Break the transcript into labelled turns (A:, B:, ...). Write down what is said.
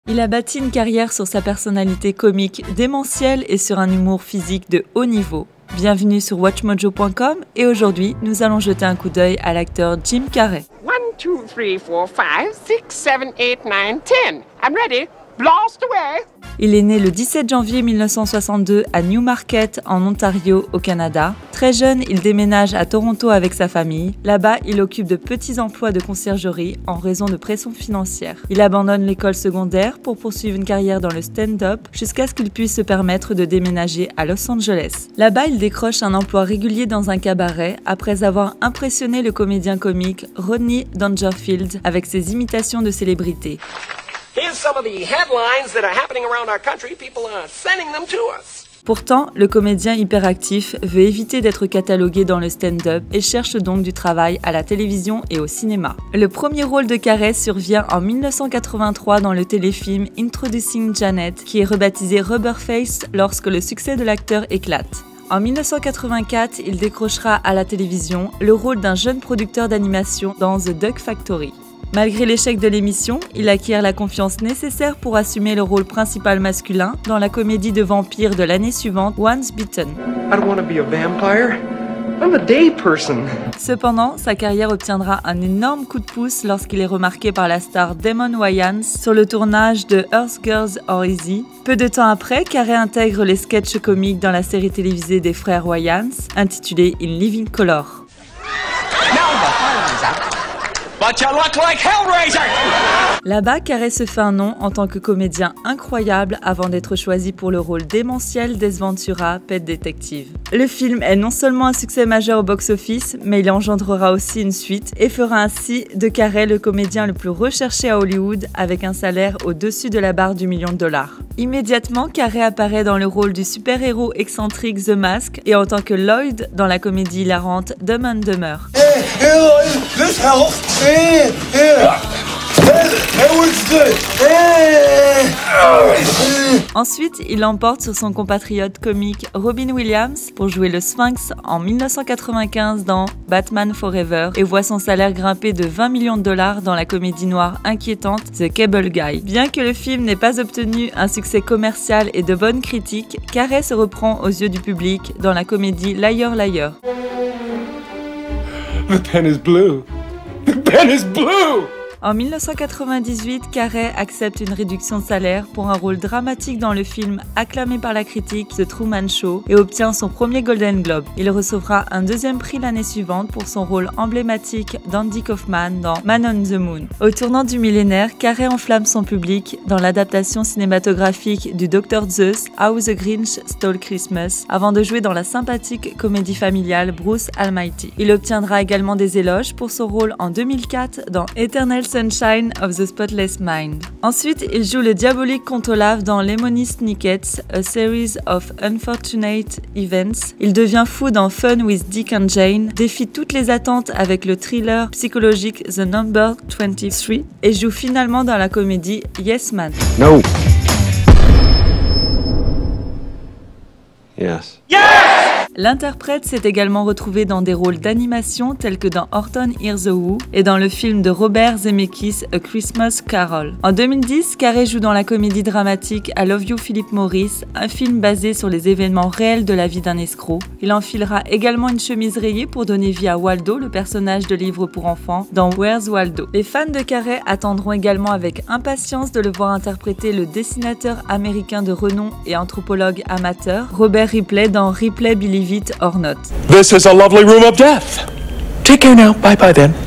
A: Il a bâti une carrière sur sa personnalité comique démentielle et sur un humour physique de haut niveau. Bienvenue sur WatchMojo.com et aujourd'hui, nous allons jeter un coup d'œil à l'acteur Jim Carrey.
B: 1, 2, 3, 4, 5, 6, 7, 8, 9, 10. I'm ready. Blast away!
A: Il est né le 17 janvier 1962 à Newmarket, en Ontario, au Canada. Très jeune, il déménage à Toronto avec sa famille. Là-bas, il occupe de petits emplois de conciergerie en raison de pression financière. Il abandonne l'école secondaire pour poursuivre une carrière dans le stand-up jusqu'à ce qu'il puisse se permettre de déménager à Los Angeles. Là-bas, il décroche un emploi régulier dans un cabaret après avoir impressionné le comédien comique Rodney Dangerfield avec ses imitations de célébrités.
B: Here's some of the headlines that are happening around our country. People are sending them to us.
A: Pourtant, le comédien hyperactif veut éviter d'être catalogué dans le stand-up et cherche donc du travail à la télévision et au cinéma. Le premier rôle de Carrey survient en 1983 dans le téléfilm Introducing Janet, qui est rebaptisé Rubberface lorsque le succès de l'acteur éclate. En 1984, il décrochera à la télévision le rôle d'un jeune producteur d'animation dans The Duck Factory. Malgré l'échec de l'émission, il acquiert la confiance nécessaire pour assumer le rôle principal masculin dans la comédie de vampire de l'année suivante, Once Bitten.
C: I don't want to be a vampire. I'm a day person.
A: Cependant, sa carrière obtiendra un énorme coup de pouce lorsqu'il est remarqué par la star Damon Wayans sur le tournage de Earth Girls Are Easy. Peu de temps après, Carrey intègre les sketchs comiques dans la série télévisée des frères Wayans, intitulée In Living Color.
B: But you look like Hellraiser!
A: Là-bas, Carrey se fait un nom en tant que comédien incroyable avant d'être choisi pour le rôle démentiel d'Ace Ventura, Pet Detective. Le film est non seulement un succès majeur au box-office, mais il engendrera aussi une suite et fera ainsi de Carrey le comédien le plus recherché à Hollywood avec un salaire au-dessus de la barre du $1 million. Immédiatement, Carrey apparaît dans le rôle du super-héros excentrique The Mask et en tant que Lloyd dans la comédie hilarante Dumb and Dumber. Ensuite, il l'emporte sur son compatriote comique Robin Williams pour jouer le Sphinx en 1995 dans Batman Forever et voit son salaire grimper de $20 millions dans la comédie noire inquiétante The Cable Guy. Bien que le film n'ait pas obtenu un succès commercial et de bonnes critiques, Carrey se reprend aux yeux du public dans la comédie Liar Liar.
C: The pen is blue. The pen is blue!
A: En 1998, Carrey accepte une réduction de salaire pour un rôle dramatique dans le film acclamé par la critique The Truman Show et obtient son premier Golden Globe. Il recevra un deuxième prix l'année suivante pour son rôle emblématique d'Andy Kaufman dans Man on the Moon. Au tournant du millénaire, Carrey enflamme son public dans l'adaptation cinématographique du Dr Zeus, How the Grinch Stole Christmas, avant de jouer dans la sympathique comédie familiale Bruce Almighty. Il obtiendra également des éloges pour son rôle en 2004 dans Eternal Sunshine of the Spotless Mind. Ensuite, il joue le diabolique comte Olaf dans Lemony Snicket's A Series of Unfortunate Events. Il devient fou dans Fun with Dick and Jane, défie toutes les attentes avec le thriller psychologique The Number 23 et joue finalement dans la comédie Yes Man.
C: No. Yes.
A: L'interprète s'est également retrouvé dans des rôles d'animation tels que dans Horton Hears the Who et dans le film de Robert Zemeckis A Christmas Carol. En 2010, Carrey joue dans la comédie dramatique I Love You Philip Morris, un film basé sur les événements réels de la vie d'un escroc. Il enfilera également une chemise rayée pour donner vie à Waldo, le personnage de livre pour enfants, dans Where's Waldo. Les fans de Carrey attendront également avec impatience de le voir interpréter le dessinateur américain de renom et anthropologue amateur, Robert Ripley dans Ripley Believe It or Not.
C: This is a lovely room of death. Take care now. Bye bye then.